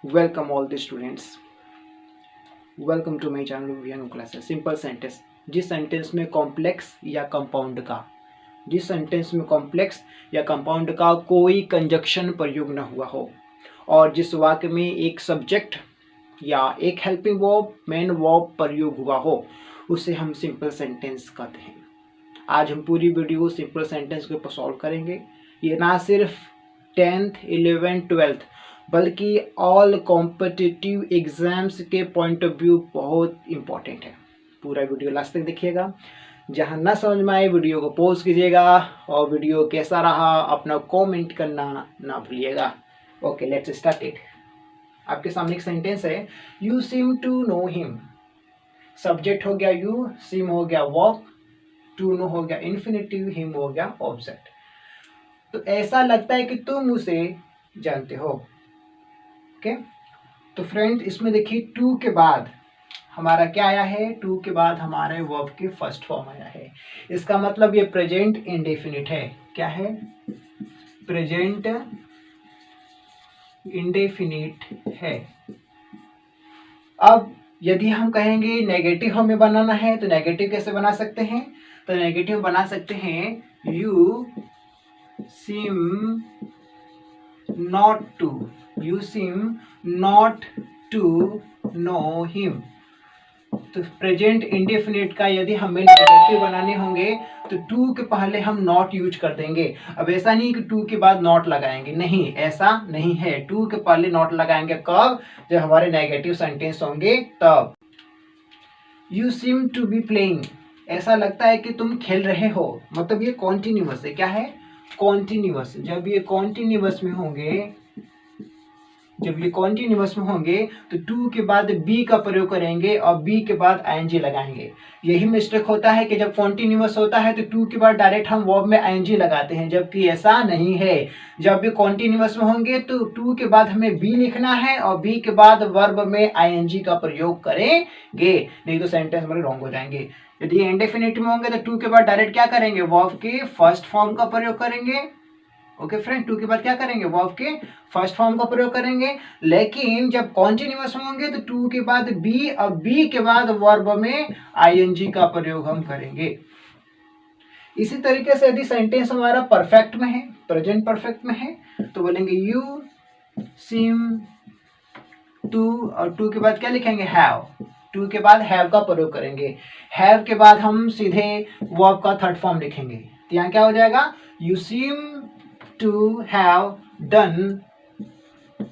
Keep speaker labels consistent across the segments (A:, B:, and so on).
A: Welcome all the students. Welcome to my channel VNO Classes. Simple sentence, जिस sentence में complex या compound का कोई कंजक्शन प्रयोग न हुआ हो और जिस वाक्य में एक सब्जेक्ट या एक हेल्पिंग वर्ब मेन वर्ब प्रयोग हुआ हो उसे हम सिंपल सेंटेंस कहते हैं। आज हम पूरी वीडियो सिंपल सेंटेंस के ऊपर सॉल्व करेंगे। ये ना सिर्फ 10th 11th 12th बल्कि ऑल कॉम्पिटिटिव एग्जाम्स के पॉइंट ऑफ व्यू बहुत इंपॉर्टेंट है। पूरा वीडियो लास्ट तक देखिएगा। जहां ना समझ में आए वीडियो को पॉज कीजिएगा और वीडियो कैसा रहा अपना कमेंट करना ना भूलिएगा। Okay, let's start it. आपके सामने एक सेंटेंस है, you seem to know him. Subject हो गया यू, सीम हो गया वर्ब, टू नो हो गया इन्फिनिटिव, हिम हो गया ऑब्जेक्ट। तो ऐसा लगता है कि तुम उसे जानते हो। ओके, तो फ्रेंड्स इसमें देखिए टू के बाद हमारा क्या आया है, टू के बाद हमारे वर्ब की फर्स्ट फॉर्म आया है। इसका मतलब ये प्रेजेंट इंडेफिनिट है। क्या है? प्रेजेंट इंडेफिनिट है। अब यदि हम कहेंगे नेगेटिव हमें बनाना है तो नेगेटिव कैसे बना सकते हैं? तो नेगेटिव बना सकते हैं you seem not to know him. तो प्रेजेंट इंडेफिनिट का यदि हमें नेगेटिव बनाने होंगे तो टू के पहले हम नॉट यूज कर देंगे। अब ऐसा नहीं कि टू के बाद नॉट लगाएंगे, नहीं, ऐसा नहीं है। टू के पहले नॉट लगाएंगे कब? जब हमारे नेगेटिव सेंटेंस होंगे तब। You seem to be playing, ऐसा लगता है कि तुम खेल रहे हो। मतलब ये कॉन्टिन्यूअस है। क्या है? कॉन्टिन्यूअस। जब ये कॉन्टिन्यूअस में होंगे तो टू के बाद बी का प्रयोग करेंगे और बी के बाद आईएनजी लगाएंगे। यही मिस्टेक होता है कि जब कॉन्टिन्यूअस होता है तो टू के बाद डायरेक्ट हम वर्ब में आईएनजी लगाते हैं, जबकि ऐसा नहीं है। जब भी कॉन्टिन्यूअस में होंगे तो टू के बाद हमें बी लिखना है और बी के बाद वर्ब में आईएनजी का प्रयोग करेंगे, नहीं तो सेंटेंस हमारे रॉन्ग हो जाएंगे। यदि इंडेफिनिट में होंगे तो टू के बाद डायरेक्ट क्या करेंगे? वर्ब के फर्स्ट फॉर्म का प्रयोग करेंगे। ओके फ्रेंड, टू के बाद क्या करेंगे? वर्ब के फर्स्ट फॉर्म का प्रयोग करेंगे। लेकिन जब कॉन्टिन्यूअस होंगे तो टू के बाद बी और बी के बाद वर्ब में आईएनजी का प्रयोग हम करेंगे। इसी तरीके से यदि सेंटेंस हमारा परफेक्ट में है, प्रेजेंट परफेक्ट में है, तो बोलेंगे यू सीम टू और टू के बाद क्या लिखेंगे? हैव। टू के बाद हैव का प्रयोग करेंगे। हैव के बाद हम सीधे वर्ब का थर्ड फॉर्म लिखेंगे। तो यहाँ क्या हो जाएगा? You seem to have done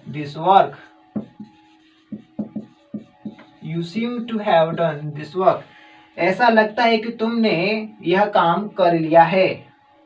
A: this work. You seem to have done this work. ऐसा लगता है कि तुमने यह काम कर लिया है।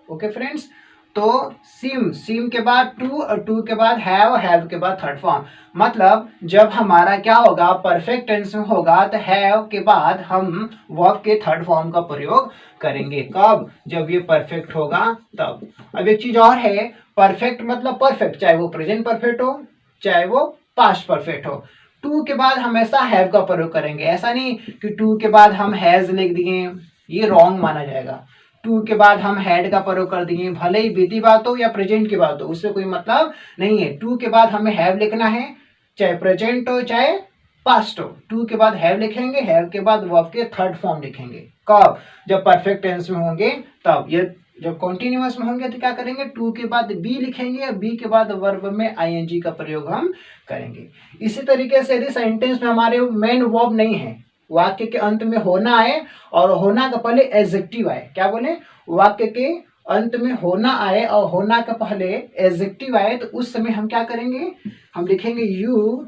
A: ओके फ्रेंड्स, तो सीम के बाद टू और टू के बाद हैव के बाद थर्ड फॉर्म। मतलब जब हमारा क्या होगा? परफेक्ट टेंस में होगा तो हैव के बाद हम वर्ब के थर्ड फॉर्म का प्रयोग करेंगे। कब? जब ये परफेक्ट होगा तब। अब एक चीज और है, परफेक्ट मतलब परफेक्ट, चाहे वो प्रेजेंट परफेक्ट हो चाहे वो पास्ट परफेक्ट हो। टू के बाद हमेशा हैव का प्रयोग करेंगे। ऐसा नहीं कि टू के बाद हम हैज लिख दिए, ये रॉन्ग माना जाएगा। टू के बाद हम हैड का प्रयोग कर दिए, भले ही बीती बात हो या प्रेजेंट की बात हो, उससे कोई मतलब नहीं है। टू के बाद हमें हैव लिखना है, चाहे प्रेजेंट हो चाहे पास्ट हो। टू के बाद हैव लिखेंगे, हैव के बाद वर्ब के थर्ड फॉर्म लिखेंगे। कब? जब परफेक्ट टेंस में होंगे तब। ये जब कॉन्टिन्यूअस में होंगे तो क्या करेंगे? टू के बाद बी लिखेंगे और बी के बाद वर्ब में आईएनजी का प्रयोग हम करेंगे। इसी तरीके से यदि सेंटेंस में हमारे मेन वर्ब नहीं है, वाक्य के अंत में होना आए और होना का पहले एडजेक्टिव आए। क्या बोले? वाक्य के अंत में होना आए और होना का पहले एडजेक्टिव आए, तो उस समय हम क्या करेंगे? हम लिखेंगे यू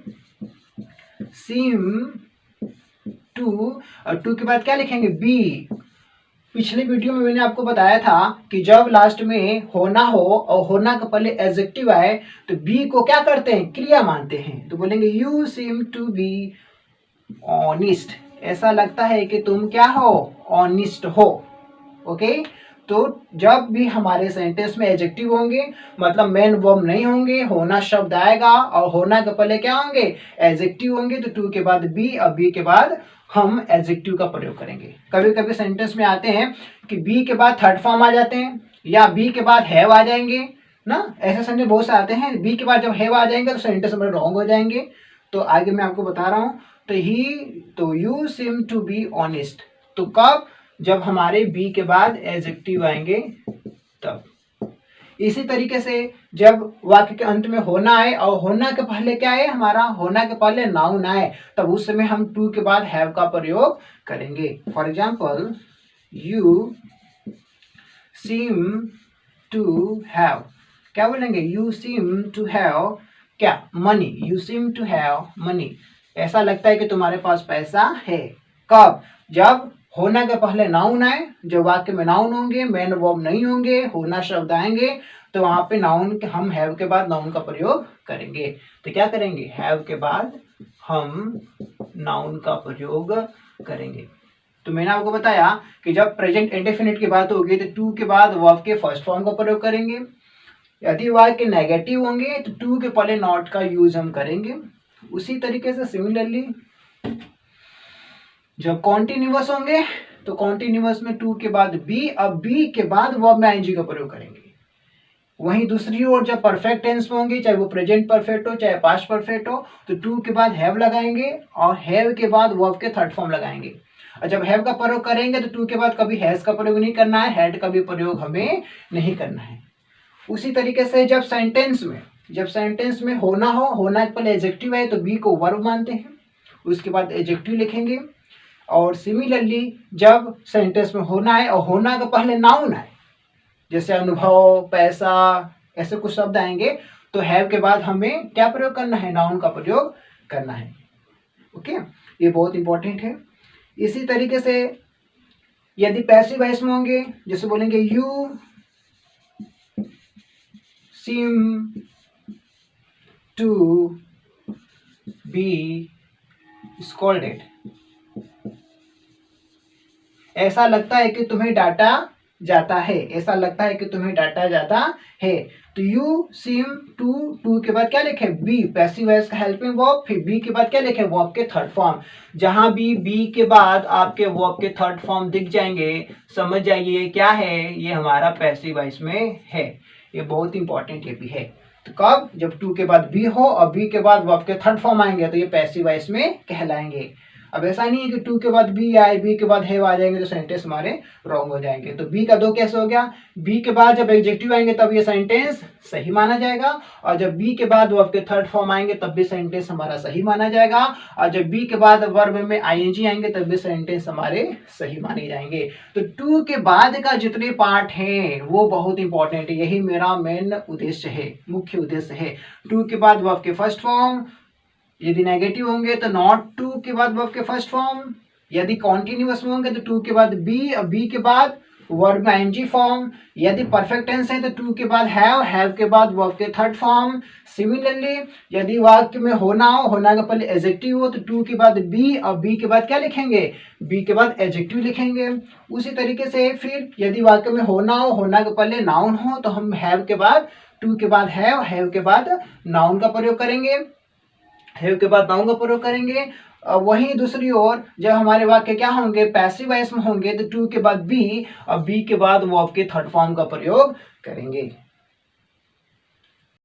A: सीम टू और टू के बाद क्या लिखेंगे? बी। पिछले वीडियो में मैंने आपको बताया था कि जब लास्ट में होना हो और होना का पहले एडजेक्टिव आए तो बी को क्या करते हैं? क्रिया मानते हैं। तो बोलेंगे you seem to be honest, ऐसा लगता है कि तुम क्या हो? ऑनेस्ट हो। ओके, तो जब भी हमारे सेंटेंस में एडजेक्टिव होंगे मतलब मेन वर्ब नहीं होंगे, होना शब्द आएगा और होना के पहले क्या होंगे? एडजेक्टिव होंगे, तो टू के बाद बी और बी के बाद हम एडजेक्टिव का प्रयोग करेंगे। कभी कभी सेंटेंस में आते हैं कि बी के बाद थर्ड फॉर्म आ जाते हैं या बी के बाद हैव आ जाएंगे ना, ऐसे सेंटेंस बहुत से आते हैं। बी के बाद जब हैव आ जाएंगे तो सेंटेंस हमारे रॉन्ग हो जाएंगे। तो आगे मैं आपको बता रहा हूँ। तो you seem to be honest, तो कब, जब हमारे बी के बाद एडजेक्टिव आएंगे तब। इसी तरीके से जब वाक्य के अंत में होना आए और होना के पहले क्या है, हमारा होना के पहले नाउन आए, तब उस समय हम टू के बाद हैव का प्रयोग करेंगे। For example, you seem to have, क्या बोलेंगे, यू सीम टू हैव क्या, money, you seem to have money, ऐसा लगता है कि तुम्हारे पास पैसा है। कब, जब होना के पहले नाउन आए, जब वाक्य में नाउन होंगे, मेन वर्ब नहीं होंगे, होना शब्द आएंगे, तो वहां पे नाउन के, हम हैव के बाद नाउन का प्रयोग करेंगे। तो क्या करेंगे, हैव के बाद हम नाउन का प्रयोग करेंगे। तो मैंने आपको बताया कि जब प्रेजेंट इंडेफिनिट की बात होगी तो टू के बाद वर्ब के फर्स्ट फॉर्म का प्रयोग करेंगे। यदि वाक्य नेगेटिव होंगे तो टू के पहले नॉट का यूज हम करेंगे। उसी तरीके से सिमिलरली जब कॉन्टिन्यूअस होंगे तो कॉन्टिन्यूअस में टू के बाद बी, अब बी के बाद वर्ब में आईएनजी का प्रयोग करेंगे। वहीं दूसरी ओर जब परफेक्ट टेंस में होंगे, चाहे वो प्रेजेंट परफेक्ट हो चाहे पास्ट परफेक्ट हो, तो टू के बाद हैव लगाएंगे और हैव के बाद वर्ब के थर्ड फॉर्म लगाएंगे। और जब हैव का प्रयोग करेंगे तो टू के बाद कभी हैज का प्रयोग नहीं करना है, हैड का भी प्रयोग हमें नहीं करना है। उसी तरीके से जब सेंटेंस में होना हो, होना के पहले एडजेक्टिव है तो बी को वर्ब मानते हैं, उसके बाद एडजेक्टिव लिखेंगे। और सिमिलरली जब सेंटेंस में होना है और होना के पहले नाउन है, जैसे अनुभव, पैसा, ऐसे कुछ शब्द आएंगे, तो हैव के बाद हमें क्या प्रयोग करना है, नाउन का प्रयोग करना है। ओके, ये बहुत इंपॉर्टेंट है। इसी तरीके से यदि पैसिव वॉइस में होंगे, जैसे बोलेंगे you seem to be scolded, ऐसा लगता है कि तुम्हें डांटा जाता है, ऐसा लगता है कि तुम्हें डांटा जाता है। तो यू सीम टू के बाद क्या लिखे, बी, पैसिव वॉइस का हेल्पिंग वर्ब, फिर बी के बाद क्या लिखे, वर्ब के थर्ड फॉर्म। जहां भी बी के बाद आपके वर्ब के थर्ड फॉर्म दिख जाएंगे, समझ जाइए क्या है, ये हमारा पैसिव वॉइस में है। ये बहुत इंपॉर्टेंट ये भी है। तो कब, जब टू के बाद बी हो और बी के बाद वर्ब के थर्ड फॉर्म आएंगे तो ये पैसिव वॉइस में कहलाएंगे। अब ऐसा नहीं है कि टू के बाद बी आए, बी के बाद हैव आ जाएंगे तो सेंटेंस हमारे रॉन्ग हो जाएंगे। तो बी का दो कैसे हो गया, बी के बाद जब एडजेक्टिव आएंगे तब ये सेंटेंस सही माना जाएगा, और जब बी के बाद वर्ब के थर्ड फॉर्म आएंगे तब भी सेंटेंस हमारा सही माना जाएगा, और जब बी के बाद वर्ब में आईएनजी आएंगे तब भी सेंटेंस हमारे सही माने जाएंगे। तो टू के बाद का जितने पार्ट हैं वो बहुत इंपॉर्टेंट है, यही मेरा मेन उद्देश्य है, मुख्य उद्देश्य है। टू के बाद वर्ब के फर्स्ट फॉर्म, यदि नेगेटिव होंगे तो नॉट टू के बाद वर्ब के फर्स्ट फॉर्म, यदि कॉन्टिन्यूअस में होंगे तो टू के बाद बी, और बी के बाद वर्ब में आईएनजी फॉर्म, यदि परफेक्ट टेंस है तो टू के बाद हैव के बाद वर्ब के थर्ड फॉर्म। सिमिलरली यदि वाक्य में होना हो, होना का पहले एडजेक्टिव हो, तो टू के बाद बी और बी के बाद क्या लिखेंगे, बी के बाद एडजेक्टिव लिखेंगे। उसी तरीके से फिर यदि वाक्य में होना हो, होना के पहले नाउन हो, तो हम हैव के बाद, टू के बाद हैव के बाद नाउन का प्रयोग करेंगे, हैव के बाद नाउन का प्रयोग करेंगे। वहीं दूसरी ओर जब हमारे वाक्य क्या होंगे, पैसिव वॉइस में होंगे, तो टू के बाद बी और बी के बाद वर्ब के थर्ड फॉर्म का प्रयोग करेंगे।